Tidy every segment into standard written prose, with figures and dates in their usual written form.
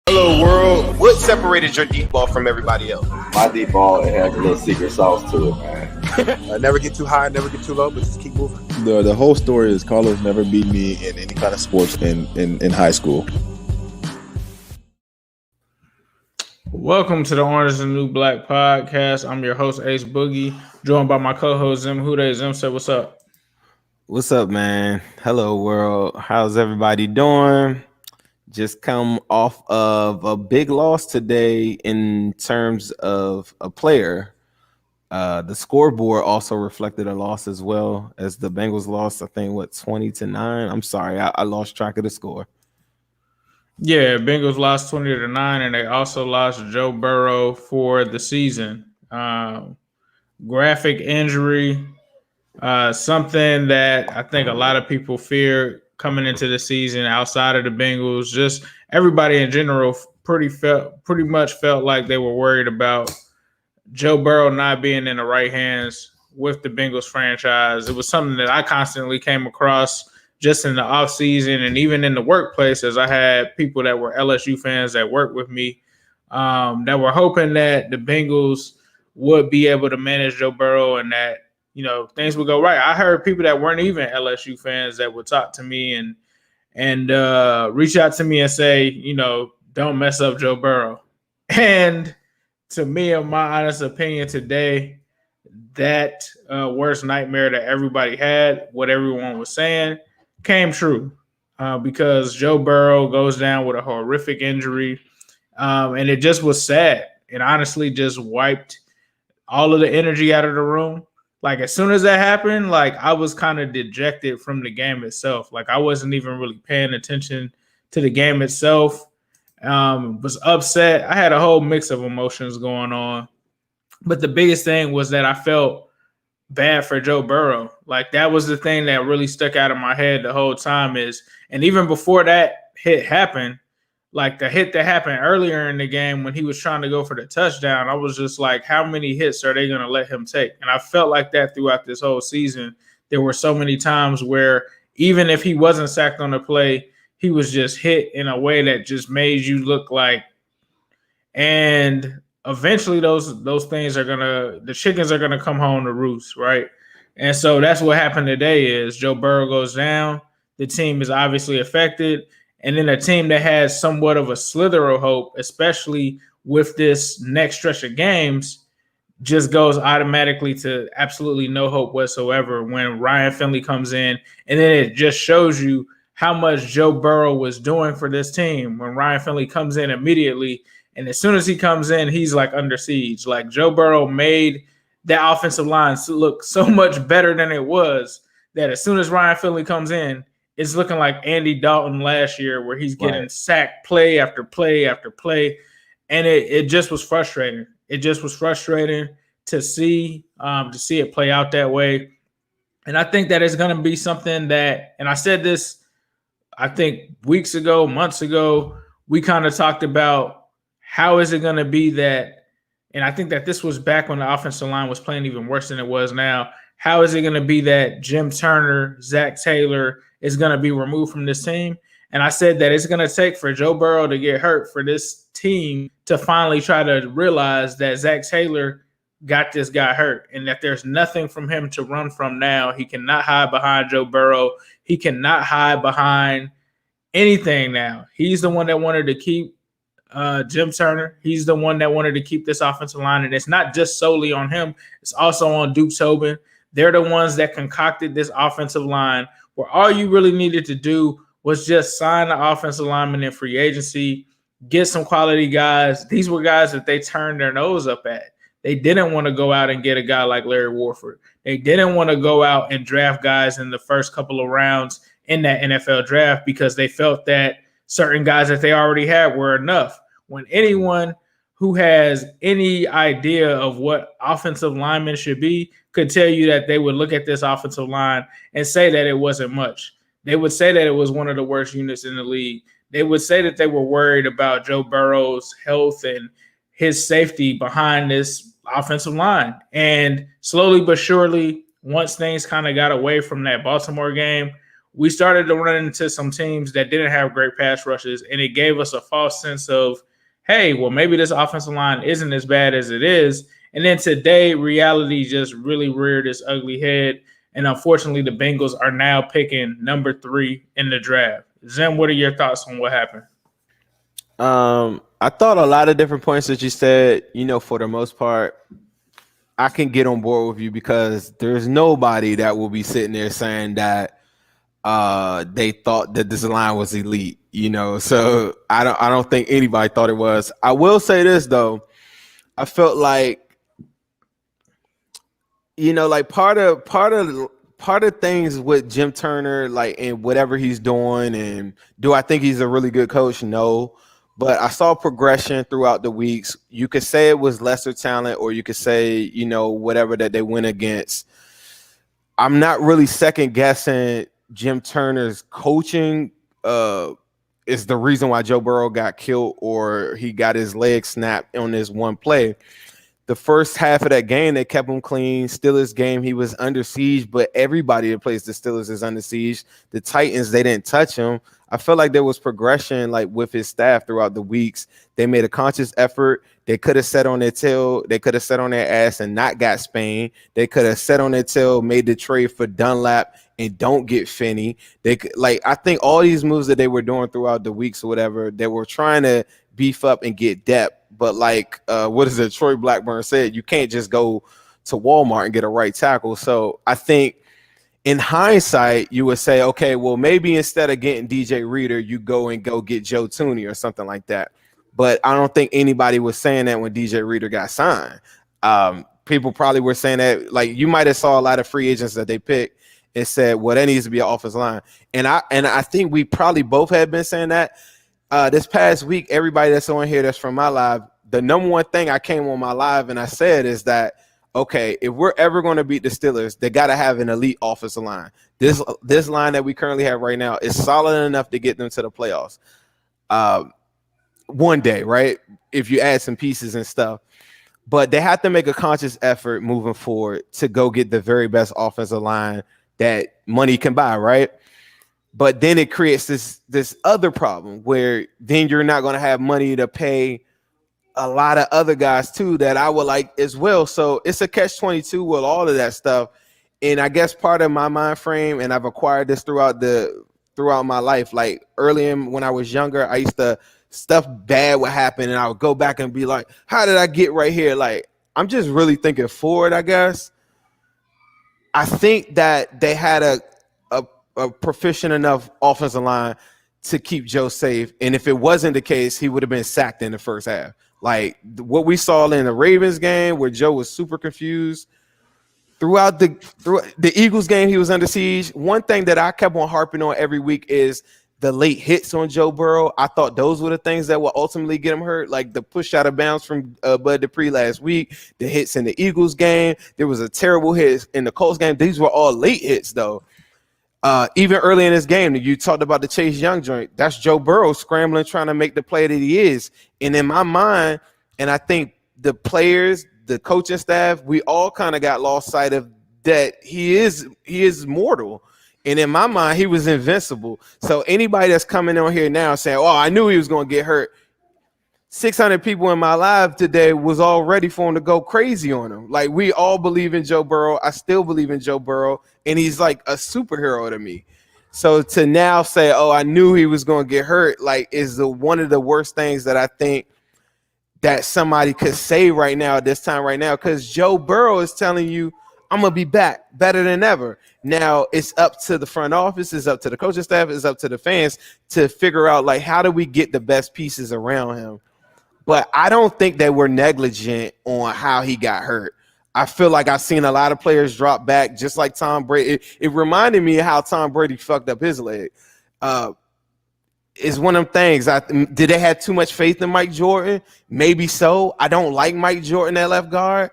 Hello, world. What separated your deep ball from everybody else? My deep ball, it has a little secret sauce to it, man. Never get too high, never get too low, but just keep moving. The whole story is Carlos never beat me in any kind of sports in high school. Welcome to the Orange is the New Black podcast. I'm your host, Ace Boogie, joined by my co-host, Zim Hude. Zim said, what's up? What's up, man? Hello, world. How's everybody doing? Just come off of a big loss today in terms of a player. The scoreboard also reflected a loss as well, as the Bengals lost, I think, 20-9? I'm sorry, I lost track of the score. Yeah, Bengals lost 20-9, and they also lost Joe Burrow for the season. Graphic injury, something that I think a lot of people feared coming into the season outside of the Bengals. Just everybody in general pretty much felt like they were worried about Joe Burrow not being in the right hands with the Bengals franchise. It was something that I constantly came across just in the offseason and even in the workplace, as I had people that were LSU fans that worked with me that were hoping that the Bengals would be able to manage Joe Burrow and that, you know, things would go right. I heard people that weren't even LSU fans that would talk to me and reach out to me and say, you know, don't mess up Joe Burrow. And to me, in my honest opinion today, that worst nightmare that everybody had, what everyone was saying, came true because Joe Burrow goes down with a horrific injury. And it just was sad. It honestly just wiped all of the energy out of the room. Like, as soon as that happened, like, I was kind of dejected from the game itself. Like, I wasn't even really paying attention to the game itself. Was upset. I had a whole mix of emotions going on. But the biggest thing was that I felt bad for Joe Burrow. Like, that was the thing that really stuck out of my head the whole time is, and even before that hit happened, like the hit that happened earlier in the game when he was trying to go for the touchdown, I was just like, how many hits are they going to let him take? And I felt like that throughout this whole season. There were so many times where even if he wasn't sacked on the play, he was just hit in a way that just made you look like, and eventually those things are the chickens are gonna come home to roost, right? And so that's what happened today is Joe Burrow goes down, the team is obviously affected, and then a team that has somewhat of a slither of hope, especially with this next stretch of games, just goes automatically to absolutely no hope whatsoever when Ryan Finley comes in. And then it just shows you how much Joe Burrow was doing for this team when Ryan Finley comes in immediately. And as soon as he comes in, he's like under siege. Like, Joe Burrow made that offensive line look so much better than it was that as soon as Ryan Finley comes in, it's looking like Andy Dalton last year where he's getting sacked play after play after play. And it just was frustrating. It just was frustrating to see it play out that way. And I think that it's going to be something that, and I said this, I think weeks ago, months ago, we kind of talked about how is it going to be that, and I think that this was back when the offensive line was playing even worse than it was now. How is it going to be that Jim Turner, Zach Taylor is going to be removed from this team? And I said that it's going to take for Joe Burrow to get hurt for this team to finally try to realize that Zach Taylor got this guy hurt and that there's nothing from him to run from now. He cannot hide behind Joe Burrow. He cannot hide behind anything now. He's the one that wanted to keep Jim Turner. He's the one that wanted to keep this offensive line. And it's not just solely on him. It's also on Duke Tobin. They're the ones that concocted this offensive line where all you really needed to do was just sign the offensive lineman in free agency, get some quality guys. These were guys that they turned their nose up at. They didn't want to go out and get a guy like Larry Warford. They didn't want to go out and draft guys in the first couple of rounds in that NFL draft because they felt that certain guys that they already had were enough. When anyone who has any idea of what offensive linemen should be could tell you that they would look at this offensive line and say that it wasn't much. They would say that it was one of the worst units in the league. They would say that they were worried about Joe Burrow's health and his safety behind this offensive line. And slowly but surely, once things kind of got away from that Baltimore game, we started to run into some teams that didn't have great pass rushes, and it gave us a false sense of, hey, well, maybe this offensive line isn't as bad as it is. And then today, reality just really reared its ugly head. And unfortunately, the Bengals are now picking number 3 in the draft. Zim, what are your thoughts on what happened? I thought a lot of different points that you said, for the most part, I can get on board with you because there's nobody that will be sitting there saying that they thought that this line was elite, So I don't think anybody thought it was. I will say this though, I felt like, like part of things with Jim Turner, like and whatever he's doing, and do I think he's a really good coach? No. But I saw progression throughout the weeks. You could say it was lesser talent, or you could say, whatever that they went against. I'm not really second guessing Jim Turner's coaching is the reason why Joe Burrow got killed or he got his leg snapped on this one play. The first half of that game, they kept him clean. Steelers game, he was under siege, but everybody that plays the Steelers is under siege. The Titans, they didn't touch him. I felt like there was progression, like with his staff throughout the weeks. They made a conscious effort. They could have sat on their tail. They could have sat on their ass and not got Spain. They could have sat on their tail, made the trade for Dunlap and don't get Finney. They could, I think all these moves that they were doing throughout the weeks or whatever, they were trying to beef up and get depth. But what is it? Troy Blackburn said, you can't just go to Walmart and get a right tackle. So I think in hindsight, you would say, okay, well, maybe instead of getting DJ Reader, you go get Joe Tooney or something like that. But I don't think anybody was saying that when DJ Reader got signed. People probably were saying that, you might have saw a lot of free agents that they picked and said, well, that needs to be an offensive line. And I think we probably both had been saying that. This past week, everybody that's on here that's from my live, the number one thing I came on my live and I said is that, okay, if we're ever going to beat the Steelers, they got to have an elite offensive line. This line that we currently have right now is solid enough to get them to the playoffs one day, right? If you add some pieces and stuff. But they have to make a conscious effort moving forward to go get the very best offensive line that money can buy, right? But then it creates this other problem where then you're not going to have money to pay a lot of other guys too that I would like as well. So it's a catch-22 with all of that stuff. And I guess part of my mind frame, and I've acquired this throughout my life, early when I was younger, I used to stuff bad would happen and I would go back and be like, how did I get right here? I'm just really thinking forward, I guess. I think that they had a proficient enough offensive line to keep Joe safe. And if it wasn't the case, he would have been sacked in the first half. What we saw in the Ravens game where Joe was super confused throughout the Eagles game, he was under siege. One thing that I kept on harping on every week is the late hits on Joe Burrow. I thought those were the things that would ultimately get him hurt, like the push out of bounds from Bud Dupree last week, the hits in the Eagles game. There was a terrible hit in the Colts game. These were all late hits, though. Even early in this game, you talked about the Chase Young joint. That's Joe Burrow scrambling, trying to make the play that he is. And in my mind, and I think the players, the coaching staff, we all kind of got lost sight of that he is mortal. And in my mind, he was invincible. So anybody that's coming on here now saying, oh, I knew he was going to get hurt. 600 people in my live today was all ready for him to go crazy on him. We all believe in Joe Burrow. I still believe in Joe Burrow. And he's like a superhero to me. So to now say, oh, I knew he was going to get hurt, is one of the worst things that I think that somebody could say right now at this time right now, because Joe Burrow is telling you, I'm going to be back better than ever. Now it's up to the front office, it's up to the coaching staff, it's up to the fans to figure out how do we get the best pieces around him. But I don't think they were negligent on how he got hurt. I feel like I've seen a lot of players drop back, just like Tom Brady. It reminded me of how Tom Brady fucked up his leg. It's one of them things. Did they have too much faith in Mike Jordan? Maybe so. I don't like Mike Jordan at left guard,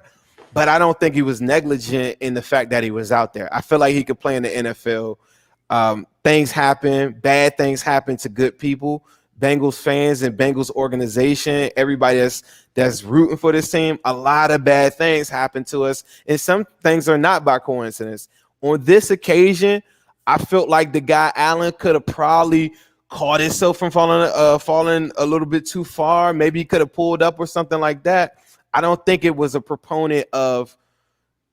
but I don't think he was negligent in the fact that he was out there. I feel like he could play in the NFL. Things happen. Bad things happen to good people. Bengals fans and Bengals organization, everybody that's rooting for this team, a lot of bad things happen to us, and some things are not by coincidence. On this occasion, I felt like the guy Allen could have probably caught himself from falling a little bit too far. Maybe he could have pulled up or something like that. I don't think it was a proponent of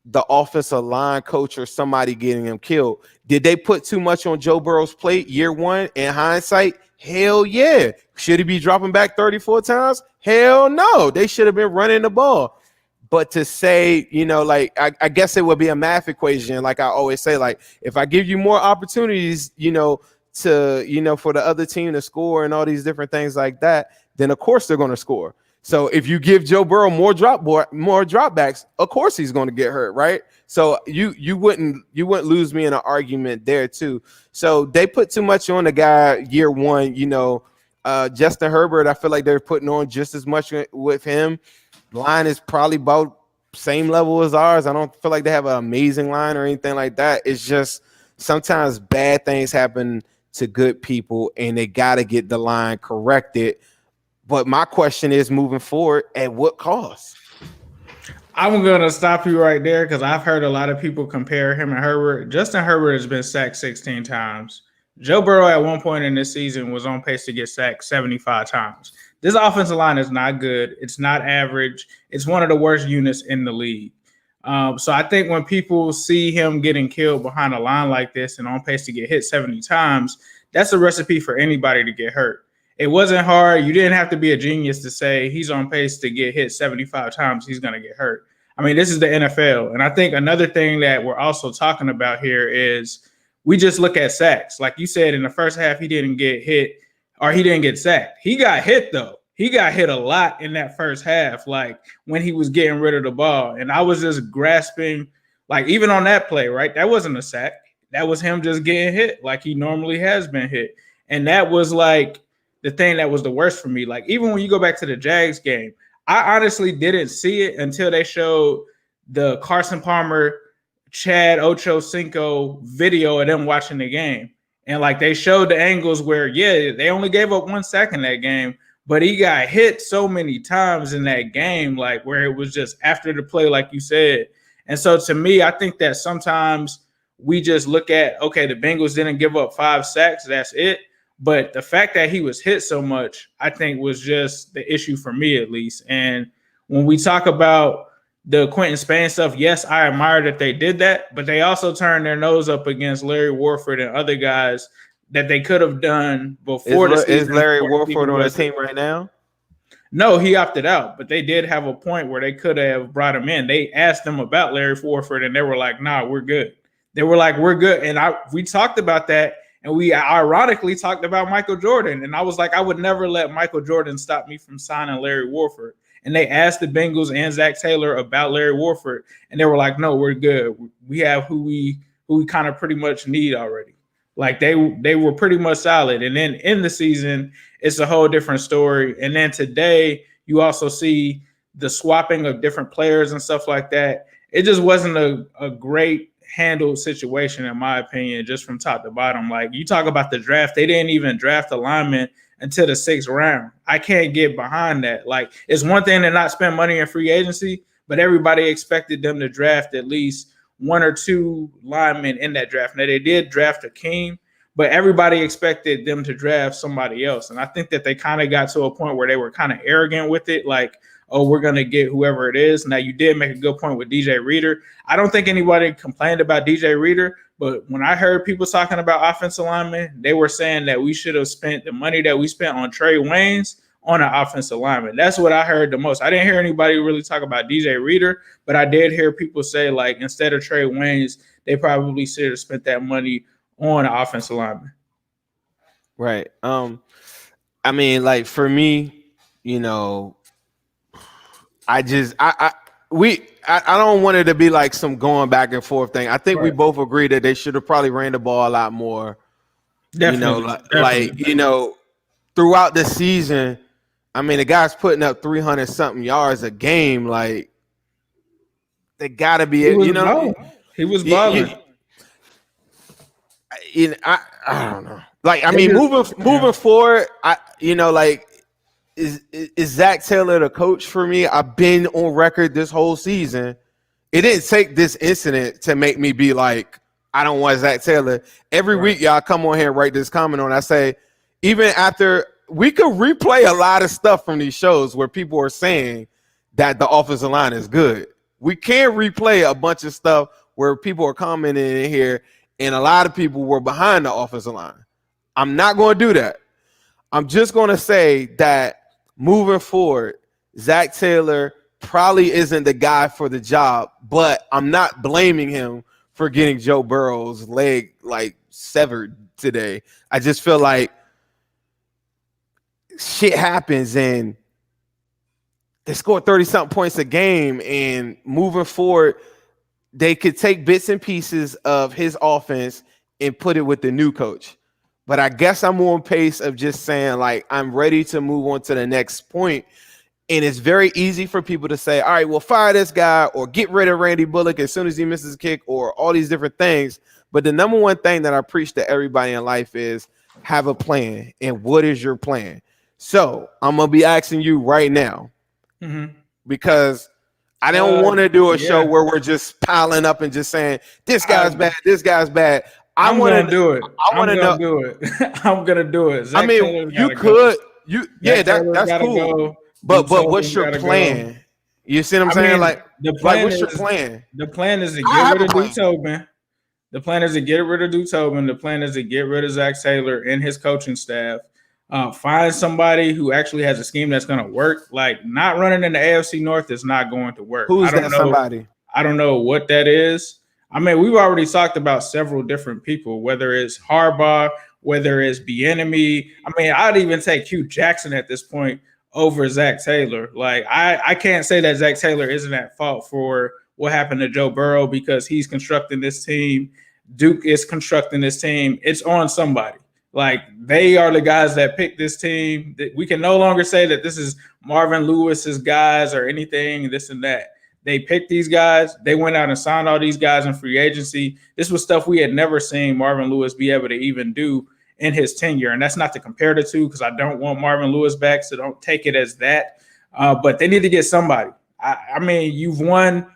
the offensive line coach or somebody getting him killed. Did they put too much on Joe Burrow's plate year one? In hindsight, hell yeah. Should he be dropping back 34 times? Hell no. They should have been running the ball. But to say, like, I guess it would be a math equation. Like I always say, like, if I give you more opportunities, to, for the other team to score and all these different things like that, then of course they're going to score. So if you give Joe Burrow more dropbacks, of course he's going to get hurt, right? So you wouldn't lose me in an argument there too. So they put too much on the guy year one. Justin Herbert, I feel like they're putting on just as much with him. Line is probably about same level as ours. I don't feel like they have an amazing line or anything like that. It's just sometimes bad things happen to good people, and they got to get the line corrected. But my question is, moving forward, at what cost? I'm going to stop you right there because I've heard a lot of people compare him and Herbert. Justin Herbert has been sacked 16 times. Joe Burrow at one point in this season was on pace to get sacked 75 times. This offensive line is not good. It's not average. It's one of the worst units in the league. So I think when people see him getting killed behind a line like this and on pace to get hit 70 times, that's a recipe for anybody to get hurt. It wasn't hard. You didn't have to be a genius to say he's on pace to get hit 75 times. He's going to get hurt. I mean, this is the NFL. And I think another thing that we're also talking about here is we just look at sacks. Like you said, in the first half, he didn't get hit or he didn't get sacked. He got hit, though. He got hit a lot in that first half, like when he was getting rid of the ball. And I was just grasping, like even on that play, right? That wasn't a sack. That was him just getting hit like he normally has been hit. And that was like the thing that was the worst for me. Like even when you go back to the Jags game, I honestly didn't see it until they showed the Carson Palmer, Chad Ochocinco video of them watching the game. And like they showed the angles where, yeah, they only gave up 1 sack in that game, but he got hit so many times in that game, like where it was just after the play, like you said. And so to me, I think that sometimes we just look at, okay, the Bengals didn't give up 5 sacks. That's it. But the fact that he was hit so much, I think was just the issue for me at least. And when we talk about the Quentin Spain stuff, yes, I admire that they did that, but they also turned their nose up against Larry Warford and other guys that they could have done before the season. Is Larry Warford on the team right now? No, he opted out, but they did have a point where they could have brought him in. They asked them about Larry Warford, and they were like, nah, we're good. They were like, we're good. And we talked about that, and we ironically talked about Michael Jordan. And I was like, I would never let Michael Jordan stop me from signing Larry Warford. And they asked the Bengals and Zach Taylor about Larry Warford, and they were like, no, we're good. We have who we kind of pretty much need already. Like they were pretty much solid. And then in the season, it's a whole different story. And then today, you also see the swapping of different players and stuff like that. It just wasn't a great handled situation, in my opinion, just from top to bottom. Like you talk about the draft, they didn't even draft a lineman until the 6th round. I can't get behind that. Like it's one thing to not spend money in free agency, but everybody expected them to draft at least 1 or 2 linemen in that draft. Now they did draft Akeem, but everybody expected them to draft somebody else. And I think that they kind of got to a point where they were kind of arrogant with it. Like, oh, we're going to get whoever it is. Now you did make a good point with DJ Reader. I don't think anybody complained about DJ Reader, but when I heard people talking about offensive linemen, they were saying that we should have spent the money that we spent on Trey Waynes on an offensive lineman. That's what I heard the most. I didn't hear anybody really talk about DJ Reader, but I did hear people say, like, instead of Trey Waynes, they probably should have spent that money on an offensive lineman. Right. I mean, like for me, I don't want it to be like some going back and forth thing. I think we both agree that they should have probably ran the ball a lot more. Definitely. Throughout the season, I mean, the guy's putting up 300 something yards a game. Like they gotta be, he was balling. I don't know. Like, I mean, moving forward, is Zach Taylor the coach for me? I've been on record this whole season. It didn't take this incident to make me be like, I don't want Zach Taylor. Every week, y'all come on here and write this comment on. I say, even after we could replay a lot of stuff from these shows where people are saying that the offensive line is good. We can't replay a bunch of stuff where people are commenting in here and a lot of people were behind the offensive line. I'm not going to do that. I'm just going to say that moving forward, Zach Taylor probably isn't the guy for the job, but I'm not blaming him for getting Joe Burrow's leg like severed today. I just feel like shit happens and they scored 30-something points a game, and moving forward, they could take bits and pieces of his offense and put it with the new coach. But I guess I'm on pace of just saying, like, I'm ready to move on to the next point. And it's very easy for people to say, all right, well, fire this guy or get rid of Randy Bullock as soon as he misses a kick or all these different things. But the number one thing that I preach to everybody in life is have a plan. And what is your plan? So I'm going to be asking you right now, because I don't want to do a show where we're just piling up and just saying, this guy's bad, this guy's bad. I'm going to do it. I want to know. Do it. I'm going to do it. Zach, I mean, you could. That's cool. But what's your plan? Go. You see what I'm saying? Like, what's your plan? The plan is to get rid of Duke Tobin. The plan is to get rid of Duke Tobin. The plan is to get rid of Zach Taylor and his coaching staff. Find somebody who actually has a scheme that's going to work. Like, not running in the AFC North is not going to work. Who's that somebody? I don't know what that is. I mean, we've already talked about several different people, whether it's Harbaugh, whether it's Bieniemy. I mean, I'd even take Hugh Jackson at this point over Zach Taylor. Like, I can't say that Zach Taylor isn't at fault for what happened to Joe Burrow because he's constructing this team. Duke is constructing this team. It's on somebody. Like, they are the guys that picked this team. We can no longer say that this is Marvin Lewis's guys or anything, this and that. They picked these guys. They went out and signed all these guys in free agency. This was stuff we had never seen Marvin Lewis be able to even do in his tenure. And that's not to compare the two because I don't want Marvin Lewis back, so don't take it as that. But they need to get somebody. I mean, you've won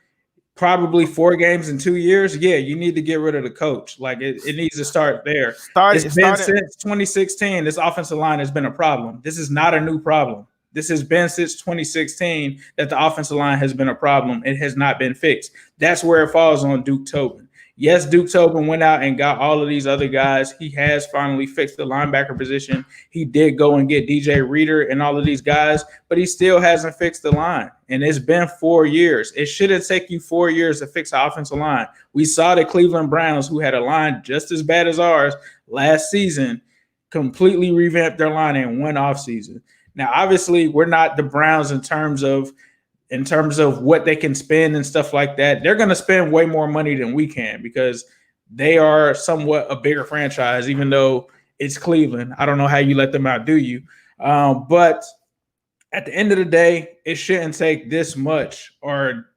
probably 4 games in 2 years. Yeah, you need to get rid of the coach. Like, it needs to start there. Since 2016, this offensive line has been a problem. This is not a new problem. This has been since 2016 that the offensive line has been a problem. It has not been fixed. That's where it falls on Duke Tobin. Yes, Duke Tobin went out and got all of these other guys. He has finally fixed the linebacker position. He did go and get DJ Reader and all of these guys, but he still hasn't fixed the line. And it's been 4 years. It shouldn't take you 4 years to fix the offensive line. We saw the Cleveland Browns, who had a line just as bad as ours last season, completely revamp their line in one offseason. Now, obviously, we're not the Browns in terms of what they can spend and stuff like that. They're going to spend way more money than we can because they are somewhat a bigger franchise, even though it's Cleveland. I don't know how you let them outdo you. But at the end of the day, it shouldn't take this much or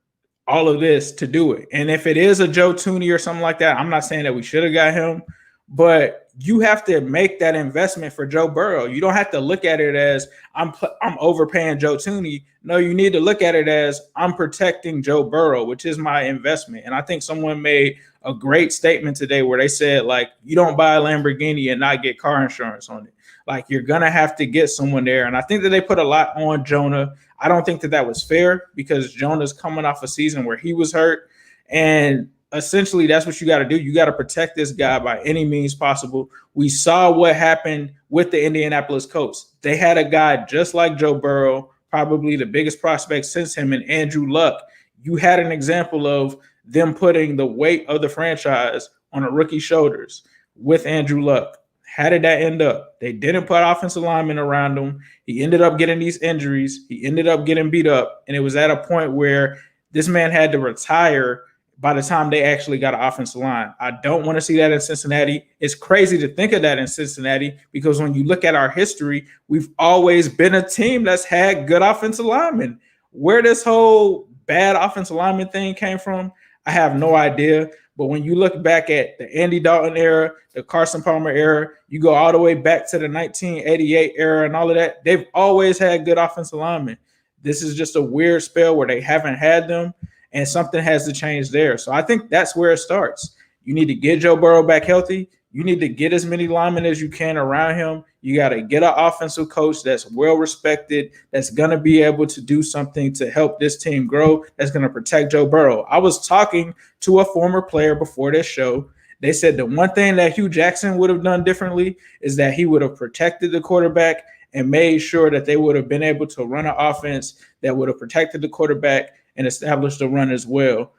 all of this to do it. And if it is a Joe Thuney or something like that, I'm not saying that we should have got him, but you have to make that investment for Joe Burrow. You don't have to look at it as I'm overpaying Joe Thuney. No, you need to look at it as I'm protecting Joe Burrow, which is my investment. And I think someone made a great statement today where they said, like, you don't buy a Lamborghini and not get car insurance on it. Like, you're going to have to get someone there. And I think that they put a lot on Jonah. I don't think that that was fair because Jonah's coming off a season where he was hurt. And essentially, that's what you got to do. You got to protect this guy by any means possible. We saw what happened with the Indianapolis Colts. They had a guy just like Joe Burrow, probably the biggest prospect since him, and Andrew Luck. You had an example of them putting the weight of the franchise on a rookie's shoulders with Andrew Luck. How did that end up? They didn't put offensive linemen around him. He ended up getting these injuries. He ended up getting beat up. And it was at a point where this man had to retire by the time they actually got an offensive line. I don't want to see that in Cincinnati. It's crazy to think of that in Cincinnati because when you look at our history, we've always been a team that's had good offensive linemen. Where this whole bad offensive lineman thing came from, I have no idea. But when you look back at the Andy Dalton era, the Carson Palmer era, you go all the way back to the 1988 era and all of that, they've always had good offensive linemen. This is just a weird spell where they haven't had them, and something has to change there. So I think that's where it starts. You need to get Joe Burrow back healthy. You need to get as many linemen as you can around him. You got to get an offensive coach that's well respected, that's going to be able to do something to help this team grow, that's going to protect Joe Burrow. I was talking to a former player before this show. They said the one thing that Hugh Jackson would have done differently is that he would have protected the quarterback and made sure that they would have been able to run an offense that would have protected the quarterback and established the run as well.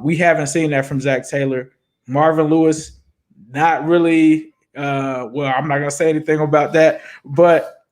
We haven't seen that from Zach Taylor. Marvin Lewis, not really. Well, I'm not going to say anything about that, but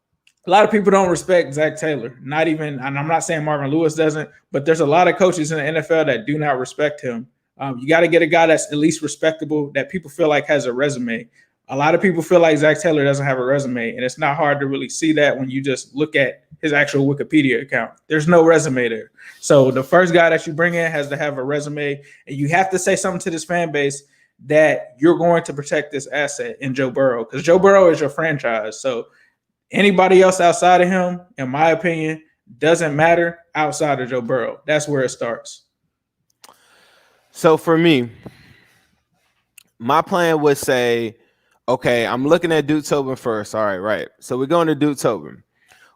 a lot of people don't respect Zach Taylor. Not even, and I'm not saying Marvin Lewis doesn't, but there's a lot of coaches in the NFL that do not respect him. You got to get a guy that's at least respectable, that people feel like has a resume. A lot of people feel like Zach Taylor doesn't have a resume, and it's not hard to really see that when you just look at his actual Wikipedia account. There's no resume there. So the first guy that you bring in has to have a resume, and you have to say something to this fan base that you're going to protect this asset in Joe Burrow, because Joe Burrow is your franchise. So anybody else outside of him, in my opinion, doesn't matter outside of Joe Burrow. That's where it starts. So for me, my plan would say, okay, I'm looking at Duke Tobin first. All right. So we're going to Duke Tobin.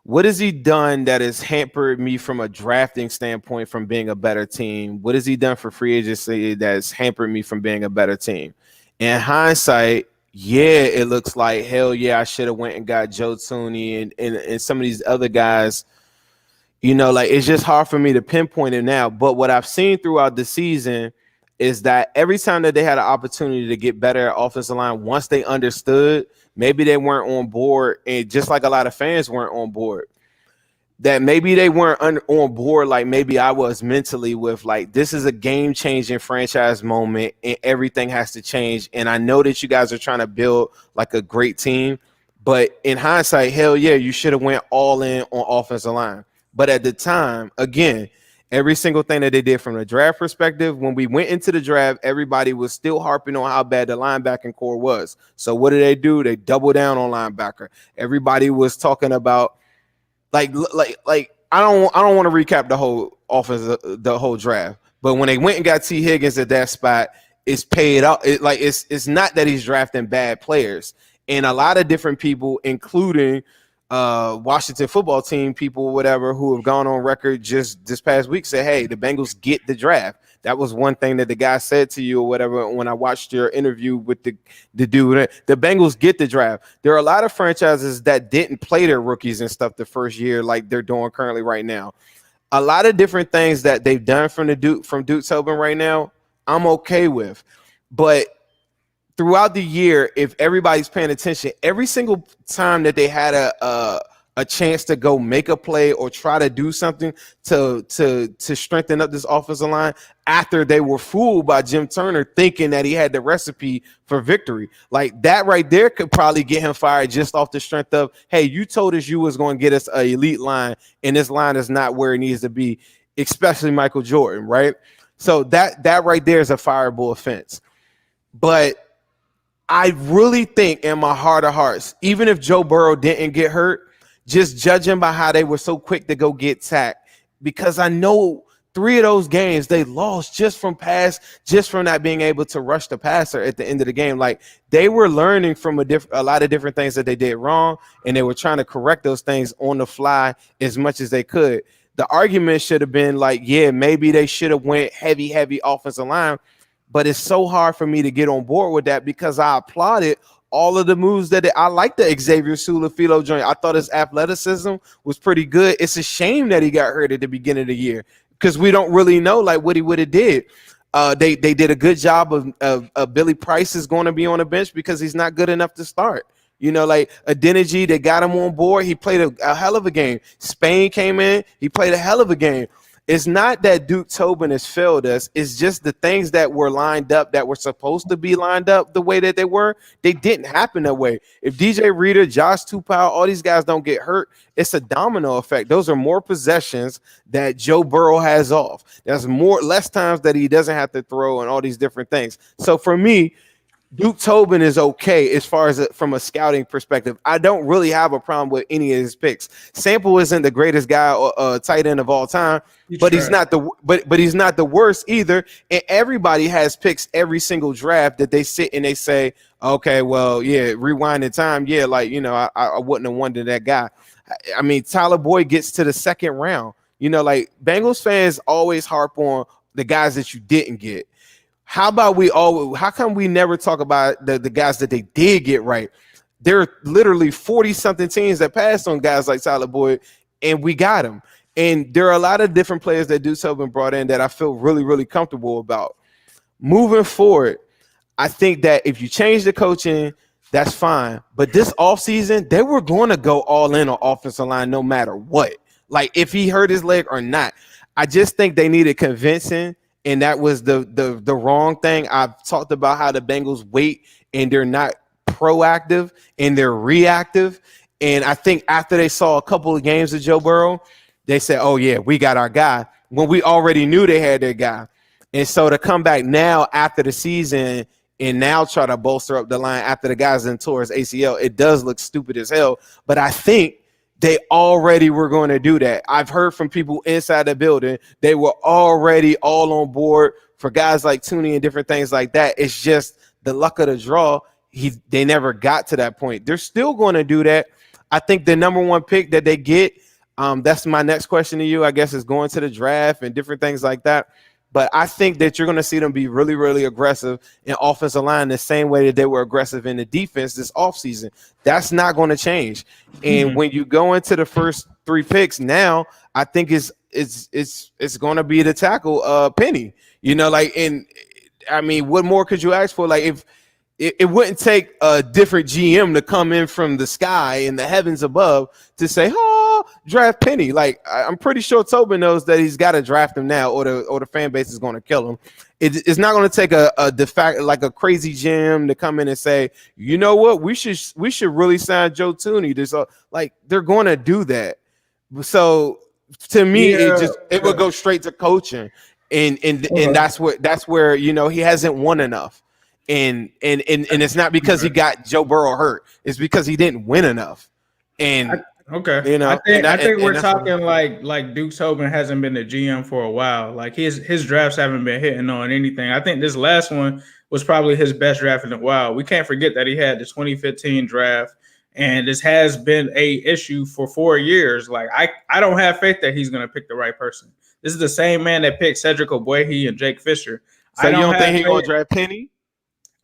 What has he done that has hampered me from a drafting standpoint from being a better team? What has he done for free agency that has hampered me from being a better team? In hindsight, yeah, it looks like, hell yeah, I should have went and got Joe Tooney and some of these other guys. You know, like, it's just hard for me to pinpoint it now. But what I've seen throughout the season is that every time that they had an opportunity to get better at offensive line, once they understood, maybe they weren't on board, and just like a lot of fans weren't on board, that maybe they weren't on board like maybe I was mentally with, like, this is a game-changing franchise moment and everything has to change. And I know that you guys are trying to build like a great team, but in hindsight, hell yeah, you should have went all in on offensive line. But at the time, again, every single thing that they did from the draft perspective, when we went into the draft, everybody was still harping on how bad the linebacking core was. So what did? They double down on linebacker. Everybody was talking about like I don't want to recap the whole offense, the whole draft. But when they went and got T. Higgins at that spot, it's paid out. It's not that he's drafting bad players. And a lot of different people, including Washington football team people, whatever, who have gone on record just this past week, said, hey, the Bengals get the draft. That was one thing that the guy said to you or whatever when I watched your interview with the dude. The Bengals get the draft. There are a lot of franchises that didn't play their rookies and stuff the first year like they're doing currently right now. A lot of different things that they've done from Duke Tobin right now, I'm okay with. But throughout the year, if everybody's paying attention, every single time that they had a chance to go make a play or try to do something to strengthen up this offensive line after they were fooled by Jim Turner thinking that he had the recipe for victory, like that right there could probably get him fired just off the strength of, hey, you told us you was going to get us an elite line and this line is not where it needs to be, especially Michael Jordan, right? So that right there is a fireable offense. But I really think in my heart of hearts, even if Joe Burrow didn't get hurt, just judging by how they were so quick to go get sacked, because I know 3 of those games they lost just from not being able to rush the passer at the end of the game. Like, they were learning from a lot of different things that they did wrong, and they were trying to correct those things on the fly as much as they could. The argument should have been like, yeah, maybe they should have went heavy offensive line, but it's so hard for me to get on board with that because I applauded all of the moves that I like the Xavier Su'a-Filo joint. I thought his athleticism was pretty good. It's a shame that he got hurt at the beginning of the year because we don't really know like what he would have did. They did a good job of Billy Price is going to be on the bench because he's not good enough to start. You know, like Adeniji, they got him on board. He played a hell of a game. Spain came in. He played a hell of a game. It's not that Duke Tobin has failed us. It's just the things that were lined up that were supposed to be lined up the way that they were, they didn't happen that way. If DJ Reader, Josh Tupou, all these guys don't get hurt, it's a domino effect. Those are more possessions that Joe Burrow has off. There's less times that he doesn't have to throw and all these different things. So for me, Duke Tobin is okay as far as from a scouting perspective. I don't really have a problem with any of his picks. Sample isn't the greatest guy or tight end of all time, but he's not the worst either. And everybody has picks every single draft that they sit and they say, okay, well, yeah, rewind in time, yeah, like I wouldn't have wanted that guy. I mean, Tyler Boyd gets to the second round. Like Bengals fans always harp on the guys that you didn't get. How come we never talk about the guys that they did get right? There are literally 40-something teams that passed on guys like Tyler Boyd, and we got him. And there are a lot of different players that Duke Tobin brought in that I feel really, really comfortable about. Moving forward, I think that if you change the coaching, that's fine. But this offseason, they were going to go all in on offensive line no matter what. Like, if he hurt his leg or not. I just think they needed convincing. And that was the wrong thing. I've talked about how the Bengals wait and they're not proactive and they're reactive. And I think after they saw a couple of games of Joe Burrow, they said, oh, yeah, we got our guy, when we already knew they had their guy. And so to come back now after the season and now try to bolster up the line after the guys in tore his ACL, it does look stupid as hell. But I think they already were going to do that. I've heard from people inside the building. They were already all on board for guys like Tooney and different things like that. It's just the luck of the draw. They never got to that point. They're still going to do that. I think the number one pick that they get, that's my next question to you, I guess, is going to the draft and different things like that. But I think that you're going to see them be really, really aggressive in offensive line the same way that they were aggressive in the defense this offseason. That's not going to change. And when you go into the first three picks now, I think it's going to be the tackle Penny. And I mean, what more could you ask for? Like, if it wouldn't take a different GM to come in from the sky in the heavens above to say, oh, draft Penny. Like, I'm pretty sure Tobin knows that he's got to draft him now or the fan base is going to kill him. It's not going to take a de facto, like a crazy GM to come in and say, you know what, we should really sign Joe Tooney. They're going to do that. So to me, it would go straight to coaching. And that's where he hasn't won enough. And it's not because he got Joe Burrow hurt. It's because he didn't win enough. And I think we're talking like Duke Tobin hasn't been the GM for a while. Like his drafts haven't been hitting on anything. I think this last one was probably his best draft in a while. We can't forget that he had the 2015 draft, and this has been a issue for 4 years. Like I don't have faith that he's gonna pick the right person. This is the same man that picked Cedric Ogbuehi and Jake Fisher. So you don't think he's gonna draft Penny?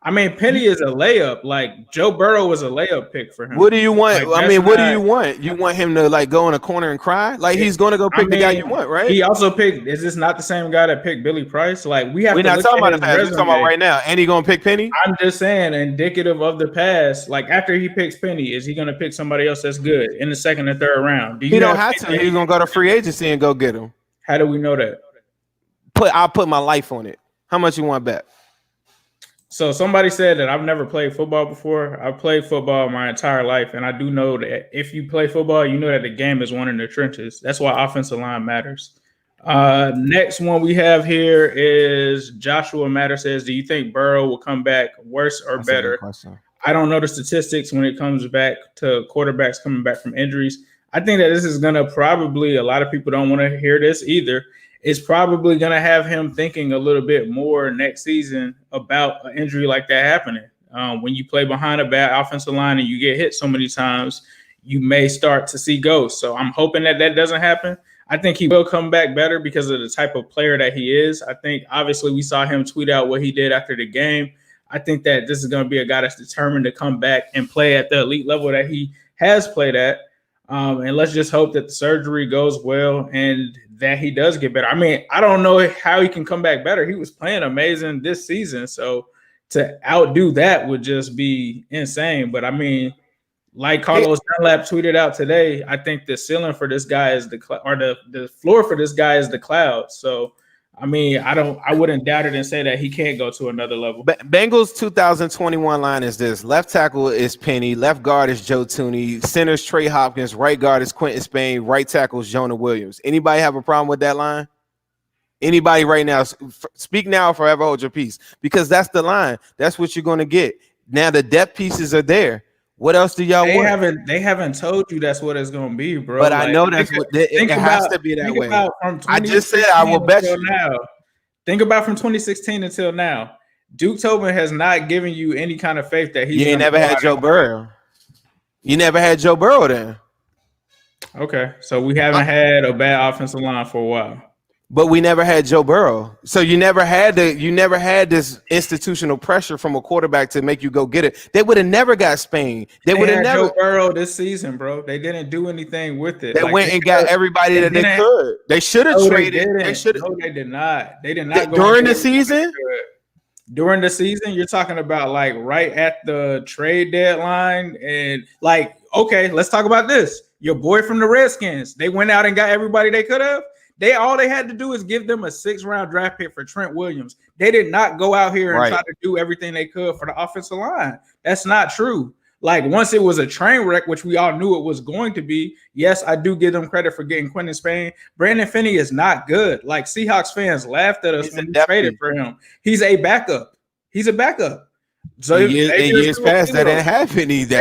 I mean, Penny is a layup. Like, Joe Burrow was a layup pick for him. What do you want? What do you want? You want him to go in a corner and cry? Like, he's going to go pick the guy you want, right? He also picked. Is this not the same guy that picked Billy Price? Like, we're not talking about the past. We're talking about right now. And he going to pick Penny? I'm just saying, indicative of the past. Like, after he picks Penny, is he going to pick somebody else that's good in the second or third round? He don't have to. He's going to go to free agency and go get him. How do we know that? I'll put my life on it. How much you want to bet? So somebody said that I've never played football before. I've played football my entire life, and I do know that if you play football, you know that the game is won in the trenches. That's why offensive line matters. Next one we have here is Joshua Matter says, do you think Burrow will come back worse or better? I don't know the statistics when it comes back to quarterbacks coming back from injuries. I think that this is going to probably, a lot of people don't want to hear this either. It's probably going to have him thinking a little bit more next season about an injury like that happening. When you play behind a bad offensive line and you get hit so many times, you may start to see ghosts. So I'm hoping that doesn't happen. I think he will come back better because of the type of player that he is. I think, obviously, we saw him tweet out what he did after the game. I think that this is going to be a guy that's determined to come back and play at the elite level that he has played at. And let's just hope that the surgery goes well and that he does get better. I mean, I don't know how he can come back better. He was playing amazing this season. So to outdo that would just be insane. But I mean, like Carlos Dunlap tweeted out today, I think the ceiling for this guy is the floor for this guy is the cloud. So I mean, I wouldn't doubt it and say that he can't go to another level. Bengals 2021 line is this: left tackle is Penny, left guard is Joe Tooney, center's Trey Hopkins, right guard is Quentin Spain, right tackle is Jonah Williams. Anybody have a problem with that line? Anybody right now, speak now or forever hold your peace, because that's the line. That's what you're going to get. Now the depth pieces are there. What else do y'all want? They haven't told you that's what it's going to be, bro. But I know that's what it has to be that way. I just said I will bet you. Now, think about from 2016 until now. Duke Tobin has not given you any kind of faith that he's. You ain't never had Joe Burrow. You never had Joe Burrow then. Okay, so we haven't had a bad offensive line for a while. But we never had Joe Burrow. So you never had this institutional pressure from a quarterback to make you go get it. They would have never got Spain. They would have never Joe Burrow this season, bro. They didn't do anything with it. They went and got everybody that they could. They should have traded. They should. No, they did not. They did not go during the season. During the season, you're talking about like right at the trade deadline, and like, okay, let's talk about this. Your boy from the Redskins, they went out and got everybody they could have. All they had to do is give them a 6th-round draft pick for Trent Williams. They did not go out here and try to do everything they could for the offensive line. That's not true. Like, once it was a train wreck, which we all knew it was going to be, yes, I do give them credit for getting Quentin Spain. Brandon Finney is not good. Like, Seahawks fans laughed at us when we traded for him. He's a backup. He's a backup. So years past that didn't happen either.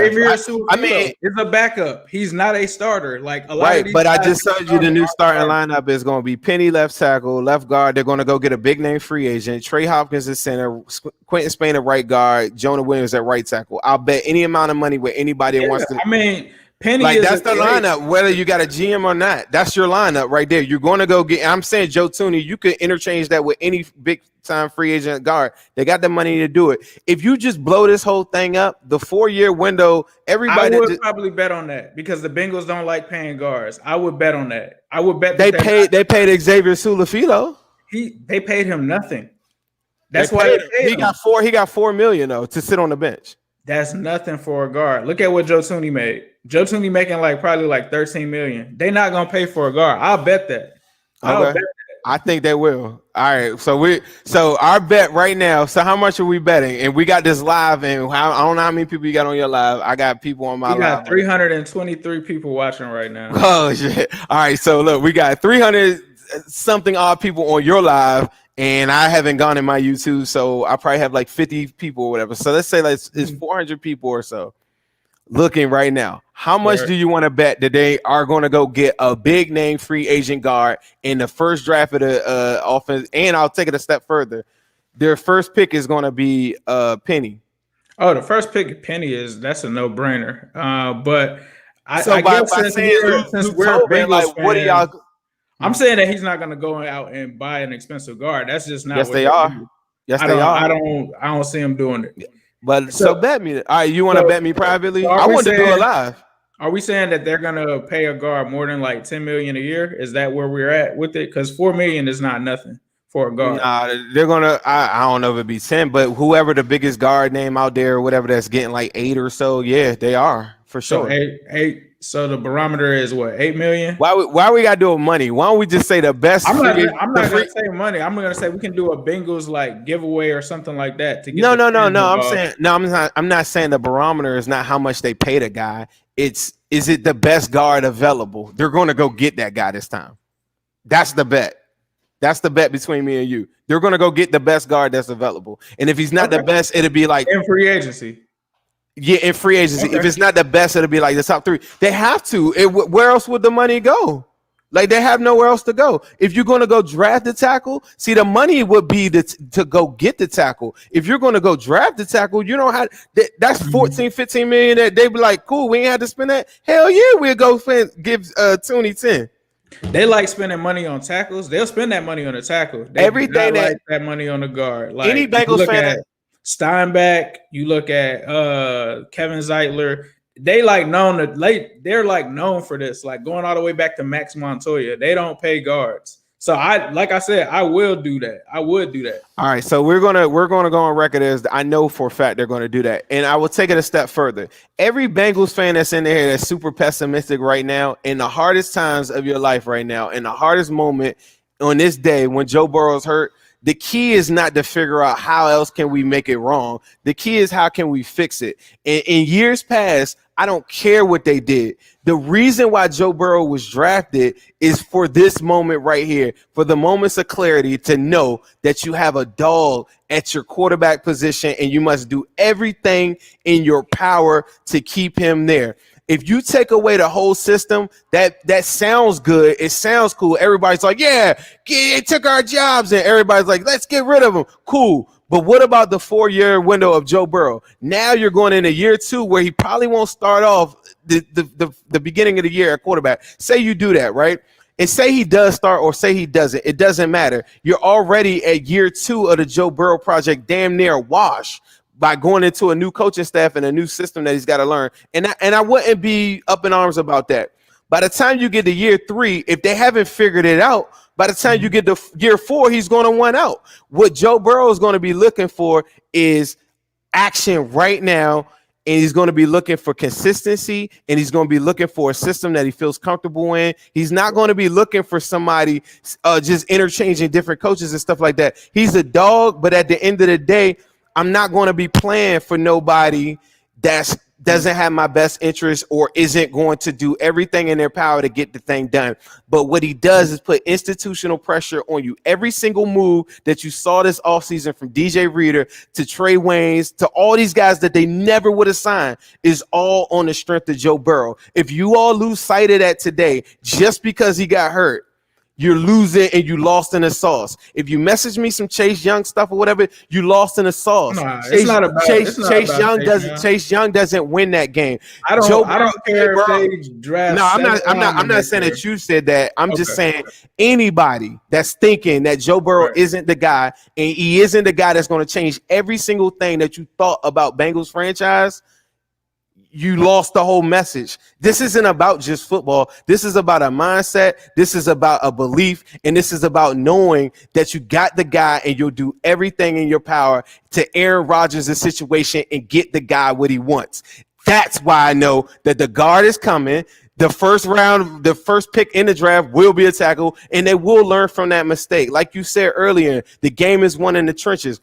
I mean, it's a backup. He's not a starter. Like a lot of these but I just told you the new starting lineup is going to be Penny left tackle, left guard. They're going to go get a big name free agent. Trey Hopkins at center, Quentin Spain at right guard, Jonah Williams at right tackle. I'll bet any amount of money with anybody that wants to. I mean, Penny like that's the lineup, whether you got a GM or not. That's your lineup right there. You're going to go get. I'm saying Joe Thuney. You could interchange that with any big time free agent guard. They got the money to do it. If you just blow this whole thing up, the 4-year window, everybody I would probably bet on that because the Bengals don't like paying guards. I would bet on that. I would bet they paid Xavier Sulafilo. They paid him nothing. That's why he got $4 million though to sit on the bench. That's nothing for a guard. Look at what Joe Thuney made. Joe Thuney making probably $13 million. They're not gonna pay for a guard. I'll bet that. I think they will. All right. So our bet right now. So how much are we betting? And we got this live, and I don't know how many people you got on your live. I got people on my live. We got 323 people watching right now. Oh shit. All right. So look, we got 300 something odd people on your live. And I haven't gone in my YouTube, so I probably have like 50 people or whatever. So let's say it's 400 people or so looking right now. How much do you want to bet that they are going to go get a big name free agent guard in the first draft of the offense? And I'll take it a step further. Their first pick is going to be Penny. Oh, the first pick Penny that's a no brainer. But I guess since we're Bengals like, what do y'all? I'm saying that he's not going to go out and buy an expensive guard. That's just not. Yes, they are. Yes, they are. I don't see him doing it. But so bet me. All right, you want to bet me privately? I want to do it live. Are we saying that they're going to pay a guard more than like $10 million a year? Is that where we're at with it? Because $4 million is not nothing for a guard. Nah, they're gonna. I don't know if it'd be 10, but whoever the biggest guard name out there, or whatever, that's getting like 8 or so. Yeah, they are for sure. So eight. So the barometer is what, 8 million? Why we gotta do money? Why don't we just say the best? I'm not gonna say money. I'm gonna say we can do a Bengals like giveaway or something like that to get. No. I'm not saying the barometer is not how much they pay the guy. Is it the best guard available? They're gonna go get that guy this time. That's the bet. That's the bet between me and you. They're gonna go get the best guard that's available. And if he's not the best, it'll be like in free agency. Yeah, in free agency. Okay. If it's not the best, it'll be like the top 3. They have to. Where else would the money go? Like, they have nowhere else to go. If you're going to go draft the tackle, see, the money would be to go get the tackle. If you're going to go draft the tackle, you don't have that's 14, 15 million that they be like, cool, we ain't had to spend that. Hell yeah, we'll go give Thuney 10. They like spending money on tackles. They'll spend that money on a tackle. Everything that money on the guard. Like any Bengals fan. Steinbach, you look at Kevin Zeitler, they're known for this, like going all the way back to Max Montoya. They don't pay guards. So like I said, I will do that. I would do that. All right. So we're gonna go on record as I know for a fact they're gonna do that. And I will take it a step further. Every Bengals fan that's in there that's super pessimistic right now, in the hardest times of your life right now, in the hardest moment on this day when Joe Burrow's hurt, The key is not to figure out how else can we make it wrong. The key is how can we fix it. In years past, I don't care what they did. The reason why Joe Burrow was drafted is for this moment right here, for the moments of clarity to know that you have a dog at your quarterback position and you must do everything in your power to keep him there. If you take away the whole system, that sounds good. It sounds cool. Everybody's like, yeah, it took our jobs. And everybody's like, let's get rid of him. Cool. But what about the 4-year window of Joe Burrow? Now you're going into year 2 where he probably won't start off the beginning of the year at quarterback. Say you do that, right? And say he does start or say he doesn't. It doesn't matter. You're already at year 2 of the Joe Burrow project, damn near wash, by going into a new coaching staff and a new system that he's got to learn. And I wouldn't be up in arms about that. By the time you get to year 3, if they haven't figured it out, by the time you get to year 4, he's going to want out. What Joe Burrow is going to be looking for is action right now, and he's going to be looking for consistency, and he's going to be looking for a system that he feels comfortable in. He's not going to be looking for somebody just interchanging different coaches and stuff like that. He's a dog, but at the end of the day, I'm not going to be playing for nobody that doesn't have my best interest or isn't going to do everything in their power to get the thing done. But what he does is put institutional pressure on you. Every single move that you saw this offseason, from DJ Reader to Trey Waynes to all these guys that they never would have signed, is all on the strength of Joe Burrow. If you all lose sight of that today just because he got hurt, you're losing and you lost in the sauce. If you message me some Chase Young stuff or whatever, you lost in the sauce. Chase Young doesn't win that game. I don't care if they draft. No, I'm not saying that you said that. I'm just saying anybody that's thinking that Joe Burrow isn't the guy, and he isn't the guy that's going to change every single thing that you thought about Bengals franchise, you lost the whole message. This isn't about just football. This is about a mindset. This is about a belief. And this is about knowing that you got the guy and you'll do everything in your power to Aaron Rodgers' the situation and get the guy what he wants. That's why I know that the guard is coming. The first round, the first pick in the draft will be a tackle, and they will learn from that mistake. Like you said earlier, the game is won in the trenches.